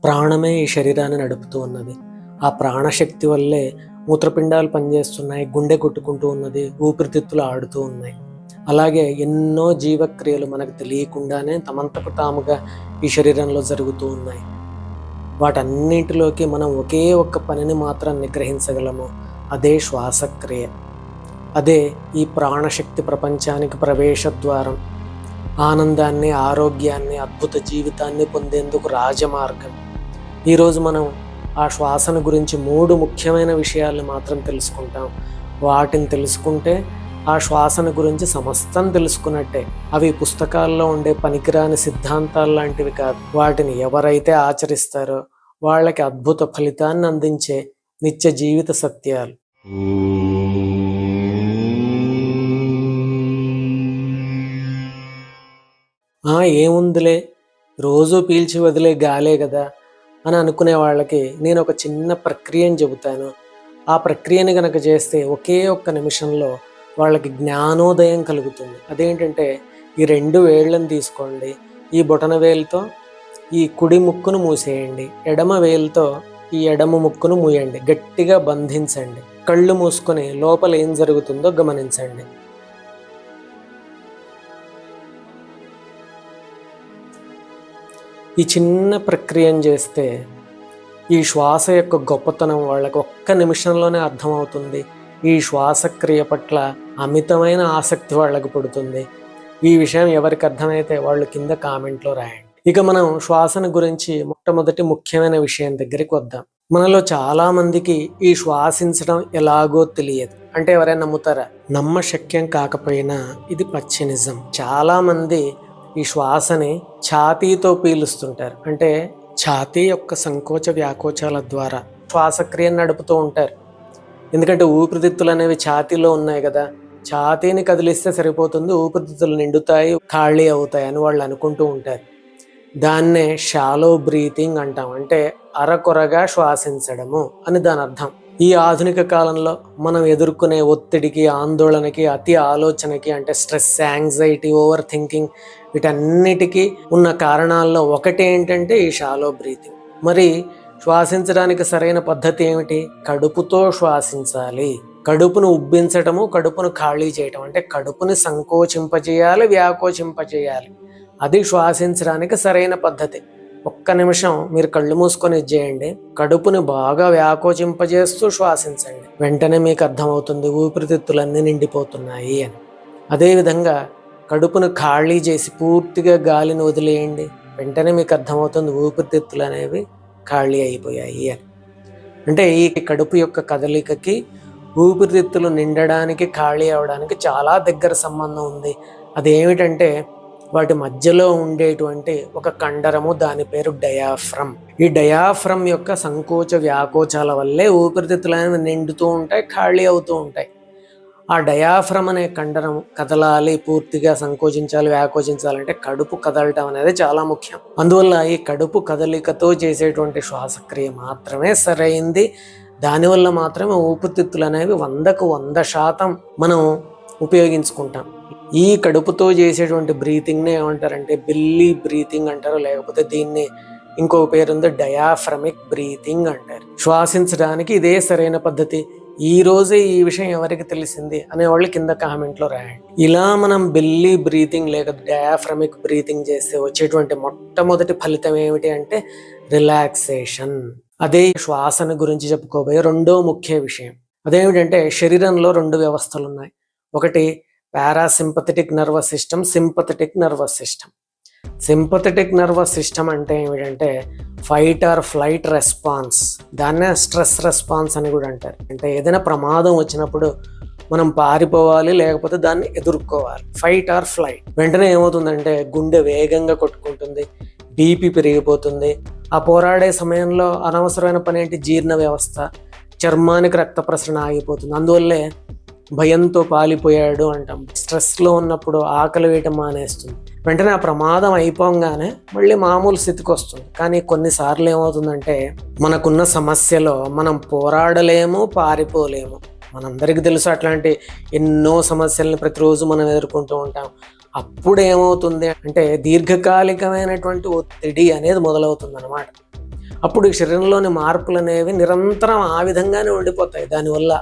ప్రాణమే ఈ శరీరాన్ని నడుపుతూ ఉన్నది. ఆ ప్రాణశక్తి వల్లే మూత్రపిండాలు పనిచేస్తున్నాయి, గుండె కొట్టుకుంటూ ఉన్నది, ఊపిరితిత్తులు ఆడుతూ ఉన్నాయి. అలాగే ఎన్నో జీవక్రియలు మనకు తెలియకుండానే తమంతకు తాముగా ఈ శరీరంలో జరుగుతూ ఉన్నాయి. వాటన్నింటిలోకి మనం ఒకే ఒక్క పనిని మాత్రం నిగ్రహించగలము, అదే శ్వాసక్రియ. అదే ఈ ప్రాణశక్తి ప్రపంచానికి ప్రవేశద్వారం, ఆనందాన్ని, ఆరోగ్యాన్ని, అద్భుత జీవితాన్ని పొందేందుకు రాజమార్గం. ఈరోజు మనం ఆ శ్వాసను గురించి 3 ముఖ్యమైన విషయాలు మాత్రం తెలుసుకుంటాం. వాటిని తెలుసుకుంటే ఆ శ్వాసను గురించి సమస్తం తెలుసుకున్నట్టే. అవి పుస్తకాల్లో ఉండే పనికిరాని సిద్ధాంతాలు లాంటివి కాదు. వాటిని ఎవరైతే ఆచరిస్తారో వాళ్ళకి అద్భుత ఫలితాన్ని అందించే నిత్య జీవిత సత్యాలు. ఏముందిలే, రోజు పీల్చి వదిలే గాలే కదా అని అనుకునే వాళ్ళకి నేను ఒక చిన్న ప్రక్రియను చెబుతాను. ఆ ప్రక్రియని కనుక చేస్తే ఒకే ఒక్క నిమిషంలో వాళ్ళకి జ్ఞానోదయం కలుగుతుంది. అదేంటంటే, ఈ 2 వేళ్ళని తీసుకోండి, ఈ బొటన వేలుతో ఈ కుడి ముక్కును మూసేయండి, ఎడమ వేలుతో ఈ ఎడమ ముక్కును మూయండి, గట్టిగా బంధించండి, కళ్ళు మూసుకొని లోపల ఏం జరుగుతుందో గమనించండి. ఈ చిన్న ప్రక్రియను చేస్తే ఈ శ్వాస యొక్క గొప్పతనం వాళ్ళకి ఒక్క నిమిషంలోనే అర్థమవుతుంది. ఈ శ్వాసక్రియ పట్ల అమితమైన ఆసక్తి వాళ్ళకి పుడుతుంది. ఈ విషయం ఎవరికి అర్థమైతే వాళ్ళు కింద కామెంట్లో రాయండి. ఇక మనం శ్వాసను గురించి మొట్టమొదటి ముఖ్యమైన విషయం దగ్గరికి వద్దాం. మనలో చాలా మందికి ఈ శ్వాసించడం ఎలాగో తెలియదు. అంటే ఎవరైనా నమ్ముతారా? నమ్మశక్యం కాకపోయినా ఇది పచ్చి నిజం. చాలా మంది ఈ శ్వాసని ఛాతీతో పీలుస్తుంటారు. అంటే ఛాతీ యొక్క సంకోచ వ్యాకోచాల ద్వారా శ్వాసక్రియను నడుపుతూ ఉంటారు. ఎందుకంటే ఊపిరితిత్తులు అనేవి ఛాతీలో ఉన్నాయి కదా, ఛాతీని కదిలిస్తే సరిపోతుంది, ఊపిరితిత్తులు నిండుతాయి, ఖాళీ అవుతాయి అని వాళ్ళు అనుకుంటూ ఉంటారు. దాన్నే షాలో బ్రీతింగ్ అంటాం. అంటే అరకొరగా శ్వాసించడము అని దాని అర్థం. ఈ ఆధునిక కాలంలో మనం ఎదుర్కొనే ఒత్తిడికి, ఆందోళనకి, అతి ఆలోచనకి, అంటే స్ట్రెస్, యాంగ్జైటీ, ఓవర్ థింకింగ్, వీటన్నిటికీ ఉన్న కారణాల్లో ఒకటి ఏంటంటే ఈ షాలో బ్రీతింగ్. మరి శ్వాసించడానికి సరైన పద్ధతి ఏమిటి? కడుపుతో శ్వాసించాలి. కడుపును ఉబ్బించటము, కడుపును ఖాళీ చేయటం. అంటే కడుపుని సంకోచింపజేయాలి, వ్యాకోచింపజేయాలి. అది శ్వాసించడానికి సరైన పద్ధతి. ఒక్క నిమిషం మీరు కళ్ళు మూసుకొని చేయండి, కడుపుని బాగా వ్యాకోచింపజేస్తూ శ్వాసించండి. వెంటనే మీకు అర్థమవుతుంది ఊపిరితిత్తులన్నీ నిండిపోతున్నాయి అని. అదేవిధంగా కడుపును ఖాళీ చేసి పూర్తిగా గాలిని వదిలేయండి, వెంటనే మీకు అర్థమవుతుంది ఊపిరితిత్తులు అనేవి ఖాళీ అయిపోయాయి అని. అంటే ఈ కడుపు యొక్క కదలికకి ఊపిరితిత్తులు నిండడానికి, ఖాళీ అవడానికి చాలా దగ్గర సంబంధం ఉంది. అదేమిటంటే వాటి మధ్యలో ఉండేటువంటి ఒక కండరము, దాని పేరు డయాఫ్రమ్. ఈ డయాఫ్రమ్ యొక్క సంకోచ వ్యాకోచాల వల్లే ఊపిరితిత్తులు అనేవి నిండుతూ ఉంటాయి, ఖాళీ అవుతూ ఉంటాయి. ఆ డయాఫ్రమ్ అనే కండరం కదలాలి, పూర్తిగా సంకోచించాలి, వ్యాకోచించాలంటే కడుపు కదలటం అనేది చాలా ముఖ్యం. అందువల్ల ఈ కడుపు కదలికతో చేసేటువంటి శ్వాసక్రియ మాత్రమే సరైంది. దానివల్ల మాత్రమే ఊపిరితిత్తులు అనేవి 100కు 100% మనం ఉపయోగించుకుంటాం. ఈ కడుపుతో చేసేటువంటి బ్రీతింగ్ని ఏమంటారంటే బెల్లీ బ్రీతింగ్ అంటారు, లేకపోతే దీన్ని ఇంకో పేరుంది డయాఫ్రమిక్ బ్రీతింగ్ అంటారు. శ్వాసించడానికి ఇదే సరైన పద్ధతి. ఈ రోజే ఈ విషయం ఎవరికి తెలిసింది అనేవాళ్ళు కింద కామెంట్లో రాయండి. ఇలా మనం బెల్లీ బ్రీతింగ్ లేక డయాఫ్రమిక్ బ్రీతింగ్ చేస్తే వచ్చేటువంటి మొట్టమొదటి ఫలితం ఏమిటి అంటే రిలాక్సేషన్. అదే శ్వాసను గురించి చెప్పుకోబోయే రెండో ముఖ్య విషయం. అదేమిటంటే శరీరంలో 2 వ్యవస్థలు ఉన్నాయి. ఒకటి parasympathetic nervous system, sympathetic nervous system. Sympathetic nervous system అంటే ఏమిటంటే ఫైట్ ఆర్ ఫ్లైట్ రెస్పాన్స్. దాన్నే స్ట్రెస్ రెస్పాన్స్ అని కూడా అంటారు. అంటే ఏదైనా ప్రమాదం వచ్చినప్పుడు మనం పారిపోవాలి, లేకపోతే దాన్ని ఎదుర్కోవాలి. Fight or flight. వెంటనే ఏమవుతుందంటే గుండె వేగంగా కొట్టుకుంటుంది, బీపీ పెరిగిపోతుంది. ఆ పోరాడే సమయంలో అనవసరమైన పని ఏంటి? జీర్ణ వ్యవస్థ, చర్మానికి రక్త ప్రసరణ ఆగిపోతుంది. అందువల్లే భయంతో పాలిపోయాడు అంటాం. స్ట్రెస్లో ఉన్నప్పుడు ఆకలి వేయటం మానేస్తుంది. వెంటనే ఆ ప్రమాదం అయిపోగానే మళ్ళీ మామూలు స్థితికి వస్తుంది. కానీ కొన్నిసార్లు ఏమవుతుందంటే మనకున్న సమస్యలో మనం పోరాడలేము, పారిపోలేము. మనందరికీ తెలుసు అట్లాంటి ఎన్నో సమస్యలను ప్రతిరోజు మనం ఎదుర్కొంటూ ఉంటాం. అప్పుడు ఏమవుతుంది అంటే దీర్ఘకాలికమైనటువంటి ఒత్తిడి అనేది మొదలవుతుంది అన్నమాట. అప్పుడు ఈ శరీరంలోని మార్పులు అనేవి నిరంతరం ఆ విధంగానే ఉండిపోతాయి. దానివల్ల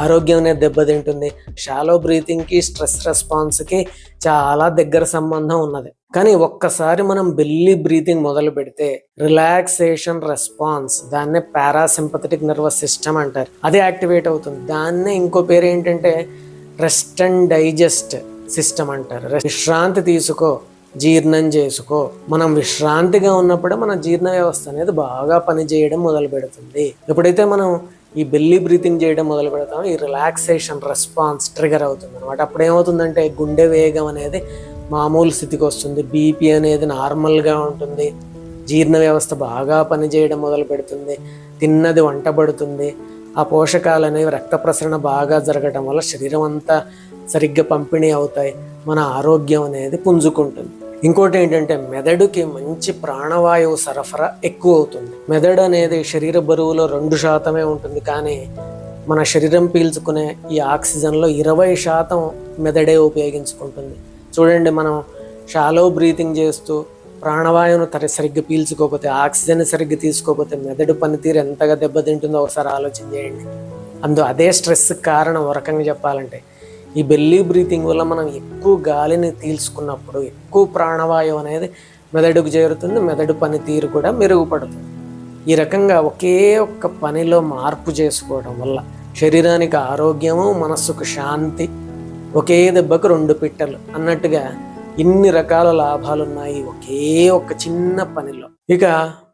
ఆరోగ్యం అనేది దెబ్బతింటుంది. షాలో బ్రీతింగ్కి స్ట్రెస్ రెస్పాన్స్కి చాలా దగ్గర సంబంధం ఉన్నది. కానీ ఒక్కసారి మనం బెల్లీ బ్రీతింగ్ మొదలు పెడితే రిలాక్సేషన్ రెస్పాన్స్, దాన్నే పారాసింపథెటిక్ నర్వస్ సిస్టమ్ అంటారు, అది యాక్టివేట్ అవుతుంది. దాన్నే ఇంకో పేరు ఏంటంటే రెస్ట్ అండ్ డైజెస్ట్ సిస్టమ్ అంటారు. విశ్రాంతి తీసుకో, జీర్ణం చేసుకో. మనం విశ్రాంతిగా ఉన్నప్పుడే మన జీర్ణ వ్యవస్థ అనేది బాగా పనిచేయడం మొదలు పెడుతుంది. ఎప్పుడైతే మనం ఈ బెల్లీ బ్రీతింగ్ చేయడం మొదలు పెడతామో ఈ రిలాక్సేషన్ రెస్పాన్స్ ట్రిగర్ అవుతుంది అనమాట. అప్పుడు ఏమవుతుందంటే గుండె వేగం అనేది మామూలు స్థితికి వస్తుంది, బీపీ అనేది నార్మల్గా ఉంటుంది, జీర్ణ వ్యవస్థ బాగా పనిచేయడం మొదలు పెడుతుంది, తిన్నది వంటబడుతుంది, ఆ పోషకాలు అనేవి రక్త ప్రసరణ బాగా జరగడం వల్ల శరీరం అంతా సరిగ్గా పంపిణీ అవుతాయి, మన ఆరోగ్యం అనేది పుంజుకుంటుంది. ఇంకోటి ఏంటంటే మెదడుకి మంచి ప్రాణవాయువు సరఫరా ఎక్కువ అవుతుంది. మెదడు అనేది శరీర బరువులో 2% ఉంటుంది, కానీ మన శరీరం పీల్చుకునే ఈ ఆక్సిజన్లో 20% మెదడే ఉపయోగించుకుంటుంది. చూడండి, మనం షాలో బ్రీతింగ్ చేస్తూ ప్రాణవాయువును సరిగ్గా పీల్చుకోకపోతే, ఆక్సిజన్ సరిగ్గా తీసుకోకపోతే మెదడు పనితీరు ఎంతగా దెబ్బతింటుందో ఒకసారి ఆలోచన చేయండి. అదే స్ట్రెస్ కారణం. ఒక రకంగా చెప్పాలంటే ఈ బెల్లీ బ్రీతింగ్ వల్ల మనం ఎక్కువ గాలిని పీల్చుకున్నప్పుడు ఎక్కువ ప్రాణవాయువు అనేది మెదడుకు చేరుతుంది, మెదడు పనితీరు కూడా మెరుగుపడుతుంది. ఈ రకంగా ఒకే ఒక్క పనిలో మార్పు చేసుకోవడం వల్ల శరీరానికి ఆరోగ్యము, మనస్సుకు శాంతి, ఒకే దెబ్బకు 2 పిట్టలు అన్నట్టుగా ఇన్ని రకాల లాభాలు ఉన్నాయి ఒకే ఒక్క చిన్న పనిలో. ఇక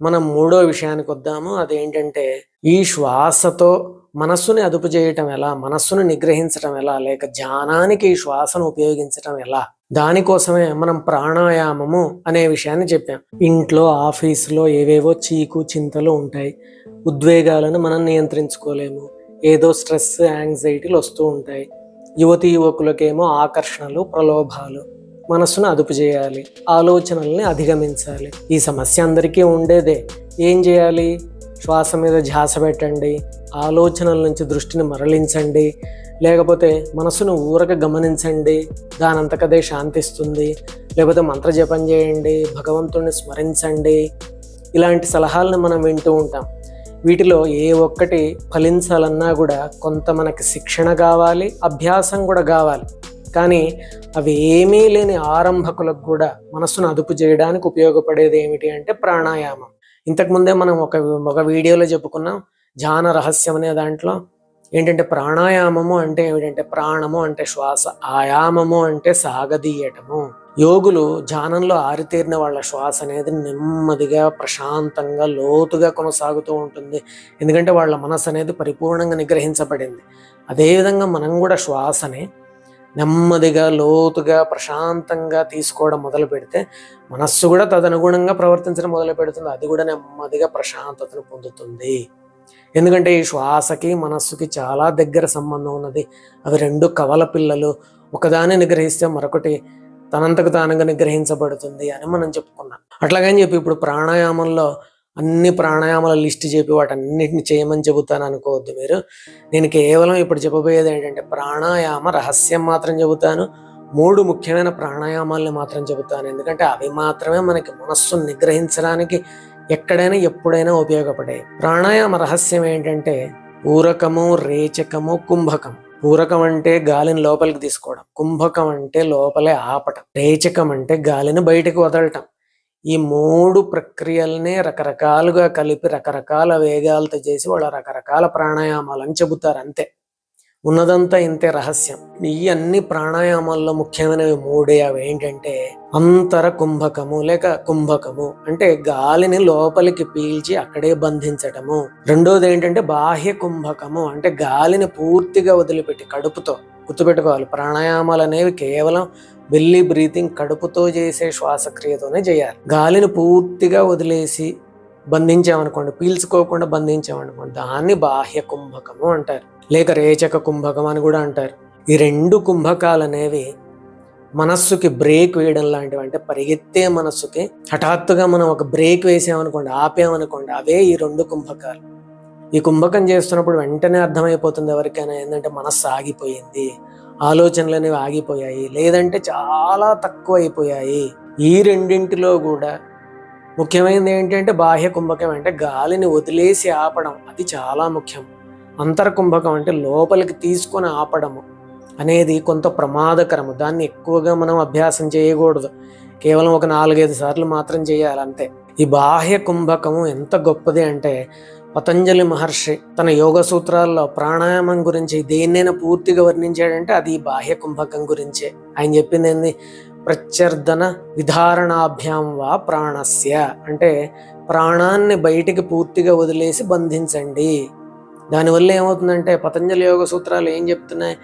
మనం 3వ విషయానికి వద్దాము. అదేంటంటే ఈ శ్వాసతో మనస్సుని అదుపు చేయటం ఎలా, మనస్సును నిగ్రహించడం ఎలా, లేక ధ్యానానికి ఈ శ్వాసను ఉపయోగించడం ఎలా. దానికోసమే మనం ప్రాణాయామము అనే విషయాన్ని చెప్పాం. ఇంట్లో, ఆఫీసులో ఏవేవో చీకు చింతలు ఉంటాయి, ఉద్వేగాలను మనం నియంత్రించుకోలేము, ఏదో స్ట్రెస్, యాంగ్జైటీలు వస్తూ ఉంటాయి. యువకులకేమో ఆకర్షణలు, ప్రలోభాలు. మనస్సును అదుపు చేయాలి, ఆలోచనల్ని అధిగమించాలి. ఈ సమస్య అందరికీ ఉండేదే. ఏం చేయాలి? శ్వాస మీద ధ్యాస పెట్టండి, ఆలోచనల నుంచి దృష్టిని మరలించండి, లేకపోతే మనసును ఊరక గమనించండి, దానంతకదే శాంతిస్తుంది, లేకపోతే మంత్రజపం చేయండి, భగవంతుడిని స్మరించండి. ఇలాంటి సలహాలను మనం వింటూ ఉంటాం. వీటిలో ఏ ఒక్కటి ఫలించాలన్నా కూడా కొంత మనకి శిక్షణ కావాలి, అభ్యాసం కూడా కావాలి. కానీ అవి ఏమీ లేని ఆరంభకులకు కూడా మనసును అదుపు చేయడానికి ఉపయోగపడేది ఏమిటి అంటే ప్రాణాయామం. ఇంతకుముందే మనం ఒక వీడియోలో చెప్పుకున్నాం, ధ్యాన రహస్యం అనే దాంట్లో ఏంటంటే ప్రాణాయామము అంటే ఏమిటంటే ప్రాణము అంటే శ్వాస, ఆయామము అంటే సాగదీయటము. యోగులు ధ్యానంలో ఆరితేరిన వాళ్ళ శ్వాస అనేది నెమ్మదిగా, ప్రశాంతంగా, లోతుగా కొనసాగుతూ ఉంటుంది. ఎందుకంటే వాళ్ళ మనసు అనేది పరిపూర్ణంగా నిగ్రహించబడింది. అదేవిధంగా మనం కూడా శ్వాసని నెమ్మదిగా, లోతుగా, ప్రశాంతంగా తీసుకోవడం మొదలు పెడితే మనస్సు కూడా తదనుగుణంగా ప్రవర్తించడం మొదలు పెడుతుంది. అది కూడా నెమ్మదిగా ప్రశాంతతను పొందుతుంది. ఎందుకంటే ఈ శ్వాసకి మనస్సుకి చాలా దగ్గర సంబంధం ఉన్నది. అవి 2 కవల పిల్లలు. ఒకదాన్ని నిగ్రహిస్తే మరొకటి తనంతకు తానుగా నిగ్రహించబడుతుంది అని మనం చెప్పుకున్నాం. అట్లాగని చెప్పి ఇప్పుడు ప్రాణాయామంలో అన్ని ప్రాణాయామాల లిస్ట్ చెప్పి వాటన్నిటిని చేయమని చెబుతాను అనుకోవద్దు మీరు. నేను కేవలం ఇప్పుడు చెప్పబోయేది ఏంటంటే ప్రాణాయామ రహస్యం మాత్రం చెబుతాను. 3 ముఖ్యమైన ప్రాణాయామాలని మాత్రం చెబుతాను. ఎందుకంటే అవి మాత్రమే మనకి మనస్సును నిగ్రహించడానికి ఎక్కడైనా ఎప్పుడైనా ఉపయోగపడాయి. ప్రాణాయామ రహస్యం ఏంటంటే పూరకము, రేచకము, కుంభకం. పూరకం అంటే గాలిని లోపలికి తీసుకోవడం, కుంభకం అంటే లోపలే ఆపటం, రేచకం అంటే గాలిని బయటకు వదలటం. ఈ 3 ప్రక్రియలనే రకరకాలుగా కలిపి రకరకాల వేగాలతో చేసి వాళ్ళ రకరకాల ప్రాణాయామాలని చెబుతారు. అంతే, ఉన్నదంతా ఇంతే రహస్యం. ఈ అన్ని ప్రాణాయామాల్లో ముఖ్యమైనవి 3. అవి ఏంటంటే అంతర కుంభకము లేక కుంభకము అంటే గాలిని లోపలికి పీల్చి అక్కడే బంధించటము. రెండోది ఏంటంటే బాహ్య కుంభకము అంటే గాలిని పూర్తిగా వదిలిపెట్టి కడుపుతో. గుర్తుపెట్టుకోవాలి, ప్రాణాయామాలు అనేవి కేవలం బెల్లీ బ్రీతింగ్, కడుపుతో చేసే శ్వాసక్రియతోనే చేయాలి. గాలిని పూర్తిగా వదిలేసి బంధించామనుకోండి, పీల్చుకోకుండా బంధించామనుకోండి, దాన్ని బాహ్య కుంభకము అంటారు, లేక రేచక కుంభకం అని కూడా అంటారు. ఈ 2 కుంభకాలు అనేవి మనస్సుకి బ్రేక్ వేయడం లాంటివి. అంటే పరిగెత్తే మనస్సుకి హఠాత్తుగా మనం ఒక బ్రేక్ వేసామనుకోండి, ఆపామనుకోండి, అవే ఈ 2 కుంభకాలు. ఈ కుంభకం చేస్తున్నప్పుడు వెంటనే అర్థమైపోతుంది ఎవరికైనా ఏంటంటే మనస్సు ఆగిపోయింది, ఆలోచనలు అనేవి ఆగిపోయాయి, లేదంటే చాలా తక్కువ అయిపోయాయి. ఈ రెండింటిలో కూడా ముఖ్యమైనది ఏంటంటే బాహ్య కుంభకం అంటే గాలిని వదిలేసి ఆపడం, అది చాలా ముఖ్యం. అంతర్కుంభకం అంటే లోపలికి తీసుకొని ఆపడము అనేది కొంత ప్రమాదకరము. దాన్ని ఎక్కువగా మనం అభ్యాసం చేయకూడదు, కేవలం ఒక 4-5 సార్లు మాత్రం చేయాలి అంతే. ఈ బాహ్య కుంభకము ఎంత గొప్పది అంటే పతంజలి మహర్షి తన యోగ సూత్రాల్లో ప్రాణాయామం గురించి దేన్నైనా పూర్తిగా వర్ణించాడంటే అది బాహ్య కుంభకం గురించే. ఆయన చెప్పింది ఏంది, ప్రత్యర్థన విధారణాభ్యాం వా ప్రాణస్య అంటే ప్రాణాన్ని బయటికి పూర్తిగా వదిలేసి బంధించండి. దానివల్ల ఏమవుతుందంటే పతంజలి యోగ సూత్రాలు ఏం చెప్తున్నాయి,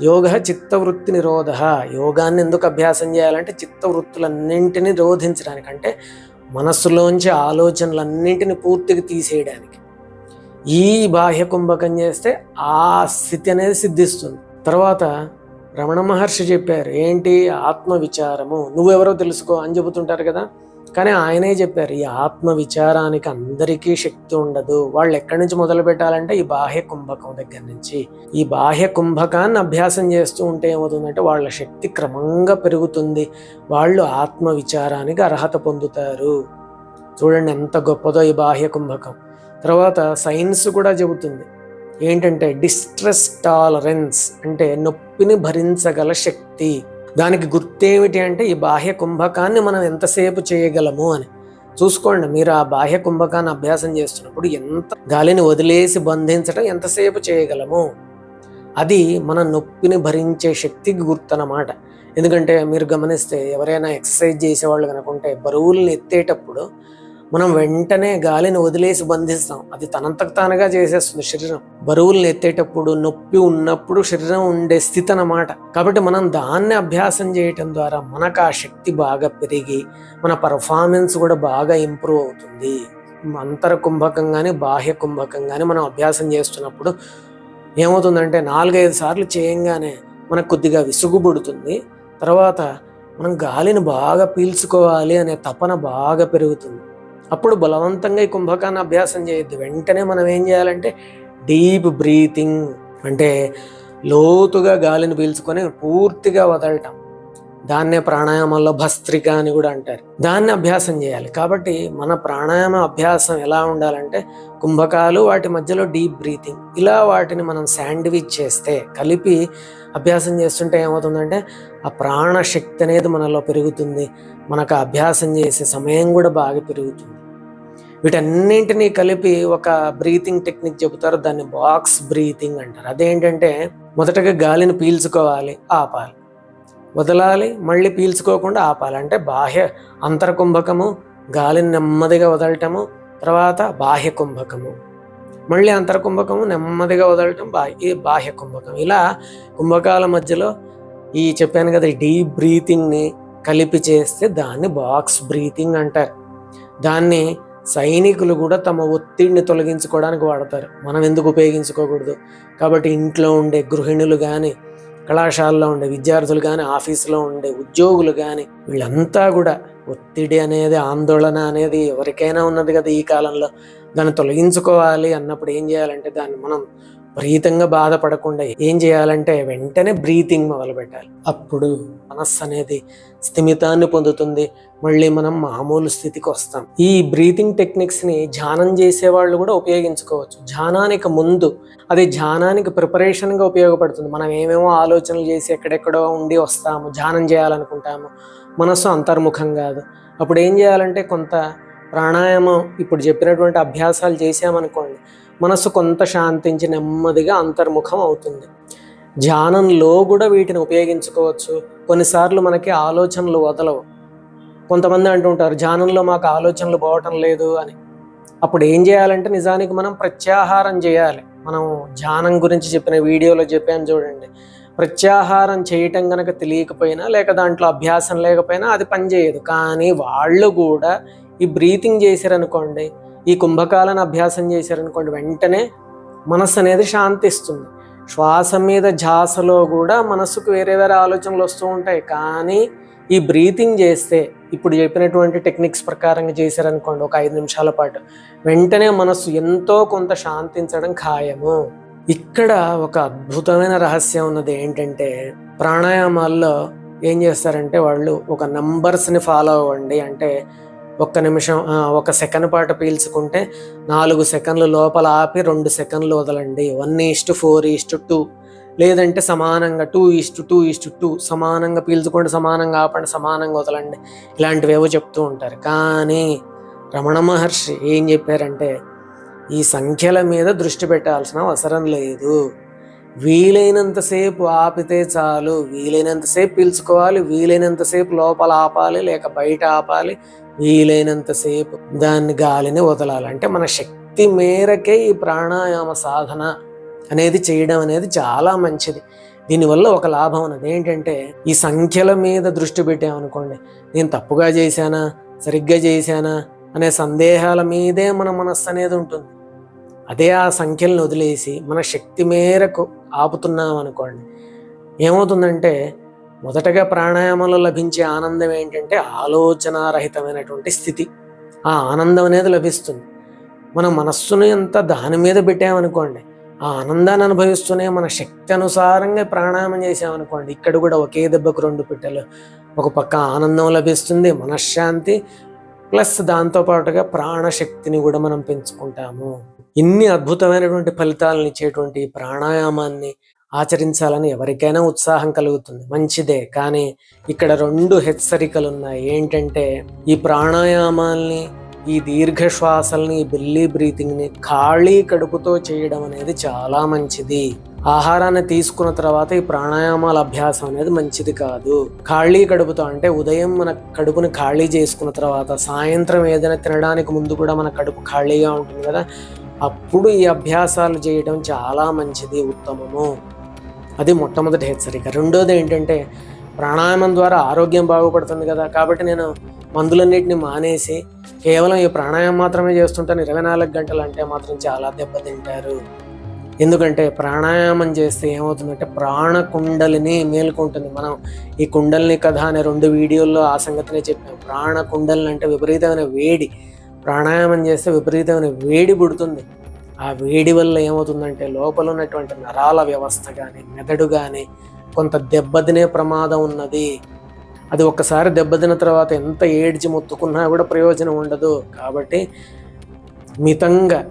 యోగ చిత్తవృత్తి నిరోధ, యోగాన్ని ఎందుకు అభ్యాసం చేయాలంటే చిత్తవృత్తులన్నింటినీ నిరోధించడానికి, అంటే మనస్సులోంచి ఆలోచనలన్నింటినీ పూర్తిగా తీసేయడానికి. ఈ బాహ్య కుంభకం చేస్తే ఆ స్థితి అనేది సిద్ధిస్తుంది. తర్వాత రమణ మహర్షి చెప్పారు ఏంటి, ఆత్మ విచారము, నువ్వెవరో తెలుసుకో అని చెబుతుంటారు కదా, కానీ ఆయనే చెప్పారు ఈ ఆత్మ విచారానికి అందరికీ శక్తి ఉండదు. వాళ్ళు ఎక్కడి నుంచి మొదలు పెట్టాలంటే ఈ బాహ్య కుంభకం దగ్గర నుంచి. ఈ బాహ్య కుంభకాన్ని అభ్యాసం చేస్తూ ఉంటే ఏమవుతుందంటే వాళ్ళ శక్తి క్రమంగా పెరుగుతుంది, వాళ్ళు ఆత్మ విచారానికి అర్హత పొందుతారు. చూడండి ఎంత గొప్పదో ఈ బాహ్య కుంభకం. తర్వాత సైన్స్ కూడా చెబుతుంది ఏంటంటే డిస్ట్రెస్ టాలరెన్స్ అంటే నొప్పిని భరించగల శక్తి. దానికి గుర్తేమిటి అంటే ఈ బాహ్య కుంభకాన్ని మనం ఎంతసేపు చేయగలము అని చూసుకోండి. మీరు ఆ బాహ్య కుంభకాన్ని అభ్యాసం చేస్తున్నప్పుడు ఎంత గాలిని వదిలేసి బంధించడం ఎంతసేపు చేయగలము, అది మన నొప్పిని భరించే శక్తికి గుర్తనమాట. ఎందుకంటే మీరు గమనిస్తే ఎవరైనా ఎక్సర్సైజ్ చేసేవాళ్ళు కనుకుంటే బరువులను ఎత్తేటప్పుడు మనం వెంటనే గాలిని వదిలేసి బంధిస్తాం, అది తనంతకు తానుగా చేసేస్తుంది శరీరం. బరువులను ఎత్తేటప్పుడు నొప్పి ఉన్నప్పుడు శరీరం ఉండే స్థితి అన్నమాట. కాబట్టి మనం దాన్ని అభ్యాసం చేయటం ద్వారా మనకు ఆ శక్తి బాగా పెరిగి మన పర్ఫార్మెన్స్ కూడా బాగా ఇంప్రూవ్ అవుతుంది. అంతర కుంభకం కానీ బాహ్య కుంభకం కానీ మనం అభ్యాసం చేస్తున్నప్పుడు ఏమవుతుందంటే 4-5 సార్లు చేయంగానే మనకు కొద్దిగా విసుగుబడుతుంది. తర్వాత మనం గాలిని బాగా పీల్చుకోవాలి అనే తపన బాగా పెరుగుతుంది. అప్పుడు బలవంతంగా ఈ కుంభకాన్ని అభ్యాసం చేయొద్దు. వెంటనే మనం ఏం చేయాలంటే డీప్ బ్రీతింగ్ అంటే లోతుగా గాలిని పీల్చుకొని పూర్తిగా వదలటం, దాన్నే ప్రాణాయామంలో భస్త్రిక అని కూడా అంటారు, దాన్ని అభ్యాసం చేయాలి. కాబట్టి మన ప్రాణాయామ అభ్యాసం ఎలా ఉండాలంటే కుంభకాలు వాటి మధ్యలో డీప్ బ్రీతింగ్, ఇలా వాటిని మనం శాండ్విచ్ చేస్తే కలిపి అభ్యాసం చేస్తుంటే ఏమవుతుందంటే ఆ ప్రాణశక్తి అనేది మనలో పెరుగుతుంది, మనకు అభ్యాసం చేసే సమయం కూడా బాగా పెరుగుతుంది. వీటన్నింటినీ కలిపి ఒక బ్రీతింగ్ టెక్నిక్ చెబుతారు, దాన్ని బాక్స్ బ్రీతింగ్ అంటారు. అదేంటంటే మొదటగా గాలిని పీల్చుకోవాలి, ఆపాలి, వదలాలి, మళ్ళీ పీల్చుకోకుండా ఆపాలి. అంటే బాహ్య అంతర్కుంభకము, గాలిని నెమ్మదిగా వదలటము, తర్వాత బాహ్య కుంభకము, మళ్ళీ అంతర్కుంభకము, నెమ్మదిగా వదలటం, బాహ్య కుంభకం. ఇలా కుంభకాల మధ్యలో ఈ చెప్పాను కదా డీప్ బ్రీతింగ్ని కలిపి చేస్తే దాన్ని బాక్స్ బ్రీతింగ్ అంటారు. దాన్ని సైనికులు కూడా తమ ఒత్తిడిని తొలగించుకోవడానికి వాడతారు, మనం ఎందుకు ఉపయోగించుకోకూడదు? కాబట్టి ఇంట్లో ఉండే గృహిణులు కానీ, కళాశాలలో ఉండే విద్యార్థులు కానీ, ఆఫీసులో ఉండే ఉద్యోగులు కానీ, వీళ్ళంతా కూడా ఒత్తిడి అనేది, ఆందోళన అనేది ఎవరికైనా ఉన్నది కదా ఈ కాలంలో. దాన్ని తొలగించుకోవాలి అన్నప్పుడు ఏం చేయాలంటే దాన్ని మనం విపరీతంగా బాధపడకుండా ఏం చేయాలంటే వెంటనే బ్రీతింగ్ మొదలు పెట్టాలి. అప్పుడు మనస్సు అనేది స్థిమితాన్ని పొందుతుంది, మళ్ళీ మనం మామూలు స్థితికి వస్తాం. ఈ బ్రీతింగ్ టెక్నిక్స్ని ధ్యానం చేసేవాళ్ళు కూడా ఉపయోగించుకోవచ్చు. ధ్యానానికి ముందు, అది ధ్యానానికి ప్రిపరేషన్గా ఉపయోగపడుతుంది. మనం ఏమేమో ఆలోచనలు చేసి ఎక్కడెక్కడో ఉండి వస్తాము, ధ్యానం చేయాలనుకుంటాము, మనస్సు అంతర్ముఖం కాదు. అప్పుడు ఏం చేయాలంటే కొంత ప్రాణాయామం ఇప్పుడు చెప్పినటువంటి అభ్యాసాలు చేసామనుకోండి, మనస్సు కొంత శాంతించి నెమ్మదిగా అంతర్ముఖం అవుతుంది. ధ్యానంలో కూడా వీటిని ఉపయోగించుకోవచ్చు. కొన్నిసార్లు మనకి ఆలోచనలు వదలవు. కొంతమంది అంటుంటారు ధ్యానంలో మాకు ఆలోచనలు పోవటం లేదు అని. అప్పుడు ఏం చేయాలంటే నిజానికి మనం ప్రత్యాహారం చేయాలి. మనం ధ్యానం గురించి చెప్పిన వీడియోలో చెప్పాను చూడండి, ప్రత్యాహారం చేయటం కనుక తెలియకపోయినా లేక దాంట్లో అభ్యాసం లేకపోయినా అది పనిచేయదు. కానీ వాళ్ళు కూడా ఈ బ్రీతింగ్ చేశారనుకోండి, ఈ కుంభకాలను అభ్యాసం చేశారనుకోండి, వెంటనే మనస్సు అనేది శాంతిస్తుంది. శ్వాస మీద ధ్యాసలో కూడా మనస్సుకు వేరే వేరే ఆలోచనలు వస్తూ ఉంటాయి. కానీ ఈ బ్రీతింగ్ చేస్తే, ఇప్పుడు చెప్పినటువంటి టెక్నిక్స్ ప్రకారంగా చేశారనుకోండి ఒక 5 నిమిషాల పాటు, వెంటనే మనస్సు ఎంతో కొంత శాంతించడం ఖాయము. ఇక్కడ ఒక అద్భుతమైన రహస్యం ఉన్నది ఏంటంటే, ప్రాణాయామాల్లో ఏం చేస్తారంటే వాళ్ళు ఒక నంబర్స్ని ఫాలో అవ్వండి, అంటే ఒక్క నిమిషం 1 సెకండ్ పాటు పీల్చుకుంటే 4 సెకండ్లు లోపల ఆపి 2 సెకండ్లు వదలండి. 1:4:2 లేదంటే సమానంగా 2:2:2 సమానంగా పీల్చుకోండి, సమానంగా ఆపండి, సమానంగా వదలండి. ఇలాంటివేవో చెప్తూ ఉంటారు. కానీ రమణ మహర్షి ఏం చెప్పారంటే ఈ సంఖ్యల మీద దృష్టి పెట్టాల్సిన అవసరం లేదు. వీలైనంతసేపు ఆపితే చాలు. వీలైనంతసేపు పీల్చుకోవాలి, వీలైనంతసేపు లోపల ఆపాలి లేక బయట ఆపాలి, వీలైనంతసేపు దాన్ని గాలిని వదలాలి. అంటే మన శక్తి మేరకే ఈ ప్రాణాయామ సాధన అనేది చేయడం అనేది చాలా మంచిది. దీనివల్ల ఒక లాభం ఉన్నది ఏంటంటే ఈ సంఖ్యల మీద దృష్టి పెట్టామనుకోండి, నేను తప్పుగా చేశానా సరిగ్గా చేశానా అనే సందేహాల మీదే మన మనస్సు అనేది ఉంటుంది. అదే ఆ సంఖ్యలను వదిలేసి మన శక్తి మేరకు ఆపుతున్నాం అనుకోండి, ఏమవుతుందంటే మొదటగా ప్రాణాయామంలో లభించే ఆనందం ఏంటంటే ఆలోచనారహితమైనటువంటి స్థితి. ఆ ఆనందం అనేది లభిస్తుంది. మన మనస్సుని అంతా దాని మీద పెట్టామనుకోండి, ఆ ఆనందాన్ని అనుభవిస్తూనే మన శక్తి అనుసారంగా ప్రాణాయామం చేసామనుకోండి, ఇక్కడ కూడా ఒకే దెబ్బకు 2 పిట్టలు. ఒక పక్క ఆనందం లభిస్తుంది, మనశ్శాంతి, ప్లస్ దాంతోపాటుగా ప్రాణశక్తిని కూడా మనం పెంచుకుంటాము. ఇన్ని అద్భుతమైనటువంటి ఫలితాలను ఇచ్చేటువంటి ప్రాణాయామాన్ని ఆచరించాలని ఎవరికైనా ఉత్సాహం కలుగుతుంది, మంచిదే. కానీ ఇక్కడ 2 హెచ్చరికలు ఉన్నాయి. ఏంటంటే ఈ ప్రాణాయామాల్ని, ఈ దీర్ఘ శ్వాసల్ని, ఈ బెల్లీ బ్రీతింగ్ని ఖాళీ కడుపుతో చేయడం అనేది చాలా మంచిది. ఆహారాన్ని తీసుకున్న తర్వాత ఈ ప్రాణాయామాల అభ్యాసం అనేది మంచిది కాదు. ఖాళీ కడుపుతో అంటే ఉదయం మన కడుపుని ఖాళీ చేసుకున్న తర్వాత సాయంత్రం ఏదైనా తినడానికి ముందు కూడా మన కడుపు ఖాళీగా ఉంటుంది కదా, అప్పుడు ఈ అభ్యాసాలు చేయడం చాలా మంచిది, ఉత్తమము. అది మొట్టమొదటి హెచ్చరిక. రెండోది ఏంటంటే ప్రాణాయామం ద్వారా ఆరోగ్యం బాగుపడుతుంది కదా, కాబట్టి నేను మందులన్నిటిని మానేసి కేవలం ఈ ప్రాణాయామం మాత్రమే చేస్తుంటాను 24 గంటలు అంటే మాత్రం చాలా దెబ్బతింటారు. ఎందుకంటే ప్రాణాయామం చేస్తే ఏమవుతుందంటే ప్రాణకుండలిని మేల్కొంటుంది. మనం ఈ కుండలిని కథ అనే 2 వీడియోల్లో ఆ సంగతినే చెప్పాం. ప్రాణకుండలిని అంటే విపరీతమైన వేడి. ప్రాణాయామం చేస్తే విపరీతమైన వేడి పుడుతుంది. ఆ వేడి వల్ల ఏమవుతుందంటే లోపల ఉన్నటువంటి నరాల వ్యవస్థ కానీ మెదడు కానీ కొంత దెబ్బతినే ప్రమాదం ఉన్నది. అది ఒక్కసారి దెబ్బతిన తర్వాత ఎంత ఏడ్చి మొత్తుకున్నా కూడా ప్రయోజనం ఉండదు. కాబట్టి మితంగా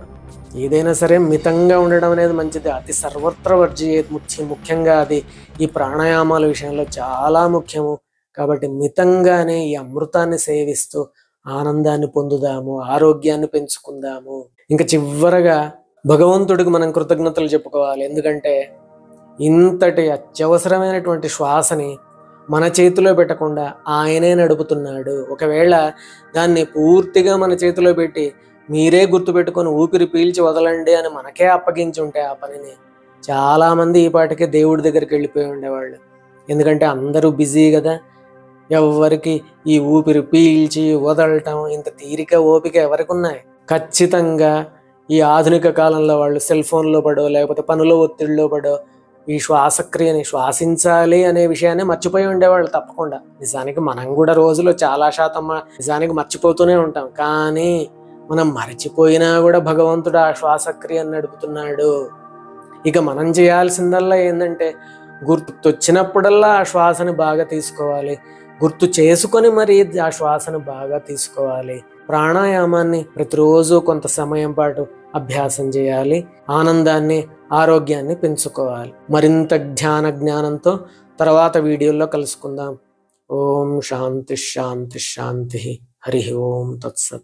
ఏదైనా సరే మితంగా ఉండడం అనేది మంచిది. అతి సర్వత్ర వర్జయేత్. ముఖ్యంగా అది ఈ ప్రాణాయామాల విషయంలో చాలా ముఖ్యము. కాబట్టి మితంగానే ఈ అమృతాన్ని సేవిస్తూ ఆనందాన్ని పొందుదాము, ఆరోగ్యాన్ని పెంచుకుందాము. ఇంకా చివరగా భగవంతుడికి మనం కృతజ్ఞతలు చెప్పుకోవాలి. ఎందుకంటే ఇంతటి అత్యవసరమైనటువంటి శ్వాసని మన చేతిలో పెట్టకుండా ఆయనే నడుపుతున్నాడు. ఒకవేళ దాన్ని పూర్తిగా మన చేతిలో పెట్టి మీరే గుర్తుపెట్టుకొని ఊపిరి పీల్చి వదలండి అని మనకే అప్పగించి ఉంటే ఆ పనిని, చాలామంది ఈ పాటికే దేవుడి దగ్గరికి వెళ్ళిపోయి ఉండేవాళ్ళు. ఎందుకంటే అందరూ బిజీ కదా, ఎవరికి ఈ ఊపిరి పీల్చి వదలటం ఇంత తీరిక ఓపిక ఎవరికి ఉన్నాయి? ఖచ్చితంగా ఈ ఆధునిక కాలంలో వాళ్ళు సెల్ ఫోన్లో పడో లేకపోతే పనుల ఒత్తిడిలో పడో ఈ శ్వాసక్రియని శ్వాసించాలి అనే విషయాన్ని మర్చిపోయి ఉండేవాళ్ళు తప్పకుండా. నిజానికి మనం కూడా రోజులో చాలా శాతం నిజానికి మర్చిపోతూనే ఉంటాం. కానీ మనం మర్చిపోయినా కూడా భగవంతుడు ఆ శ్వాసక్రియను నడుపుతున్నాడు. ఇక మనం చేయాల్సిందల్లా ఏంటంటే గుర్తొచ్చినప్పుడల్లా ఆ శ్వాసని బాగా తీసుకోవాలి, గుర్తు చేసుకొని మరి ఆ శ్వాసను బాగా తీసుకోవాలి. ప్రాణాయామాన్ని ప్రతిరోజు కొంత సమయం పాటు అభ్యాసం చేయాలి. ఆనందాన్ని, ఆరోగ్యాన్ని పెంచుకోవాలి. మరింత జ్ఞానంతో తర్వాత వీడియోలో కలుసుకుందాం. ఓం శాంతి శాంతి శాంతి. హరి ఓం తత్సత్.